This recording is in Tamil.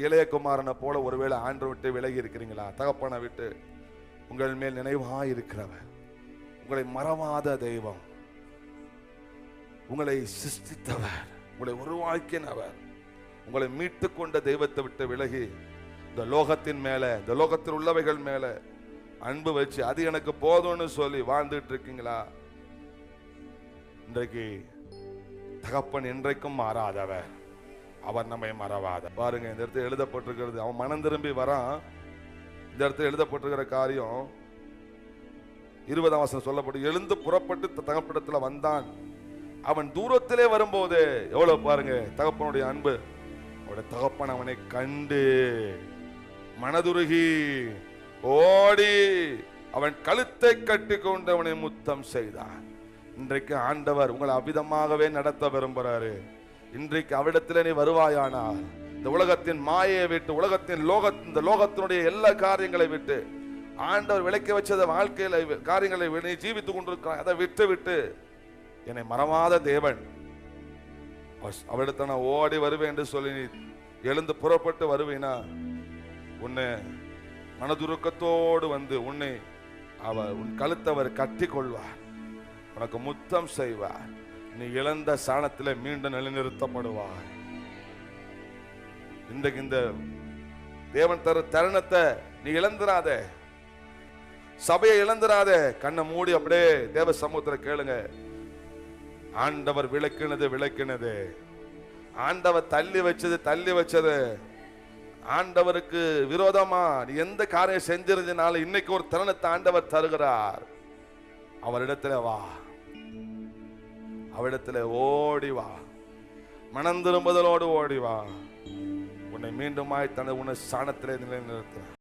இளையகுமாரனை போல ஒருவேளை ஆண்டவரை விட்டு விலகி இருக்கிறீங்களா? தகப்பனை விட்டு உங்கள் மேல் நினைவாய் இருக்கிறவர், உங்களை மறவாத தெய்வம், உங்களை சிருஷ்டித்தவர், உங்களை உருவாக்கினவர், உங்களை மீட்டு கொண்ட தெய்வத்தை விட்டு விலகி இந்த லோகத்தின் மேல, இந்த லோகத்தில் உள்ளவைகள் மேல அன்பு வச்சு அது எனக்கு போதும்னு சொல்லி வாழ்ந்துட்டு இருக்கீங்களா? இன்றைக்கு தகப்பன் என்றைக்கும் மாறாதவர், அவர் நம்மை மறவாத. பாருங்க, இந்த இடத்துல எழுதப்பட்டிருக்கிறது, அவன் மனம் திரும்பி வரான். இந்த இடத்துல எழுதப்பட்டிருக்கிற காரியம் 20ஆம் வசனம் சொல்லப்பட்டு, எழுந்து புறப்பட்டு தகப்பனிடத்துல வந்தான். அவன் தூரத்திலே வரும்போது எவ்வளவு பாருங்க தகப்பனுடைய அன்பு. அவனுடைய தகப்பன் அவனை கண்டு மனதுருகி ஓடி அவன் கழுத்தை கட்டி கொண்டு அவனை முத்தம் செய்தான். இன்றைக்கு ஆண்டவர் உங்களை அவ்விதமாகவே நடத்த விரும்புகிறாரு. இன்றைக்கு அவ்விடத்தில் நீ வருவாயானால் இந்த உலகத்தின் மாயை விட்டு, இந்த லோகத்தினுடைய எல்லா காரியங்களை விட்டு, ஆண்டவர் விளக்கி வச்சத வாழ்க்கையில காரியங்களை நீ ஜீவித்துக் கொண்டிருக்கிறாய், அதை விட்டு என்னை மறவாத தேவன் அவரிடத்த நான் ஓடி வருவேன் என்று சொல்லி நீ எழுந்து புறப்பட்டு வருவேனா, உன்னை மனதுருக்கத்தோடு வந்து உன்னை உன் கழுத்தவர் கட்டி கொள்வார், உனக்கு முத்தம் செய்வார், நீ இழந்த சாணத்தில் மீண்டும் நிலைநிறுத்தப்படுவார். இன்றைக்கு இந்த தேவன் தர தருணத்தை நீ இழந்துராத, சபையை இழந்துராத. கண்ணை மூடி அப்படியே தேவ சமூகத்தில் கேளுங்க. ஆண்டவர் விளக்கினது, ஆண்டவர் தள்ளி வச்சது, ஆண்டவருக்கு விரோதமா நீ எந்த காரியம் செஞ்சிருந்தனால இன்னைக்கு ஒரு தருணத்தை ஆண்டவர் தருகிறார். அவரிடத்துல வா, அவரிடத்துல ஓடி வா, மனம் திரும்புதலோடு ஓடி வா. உன்னை மீண்டுமாய் உன்னை சாணத்திலே நிலைநிறுத்த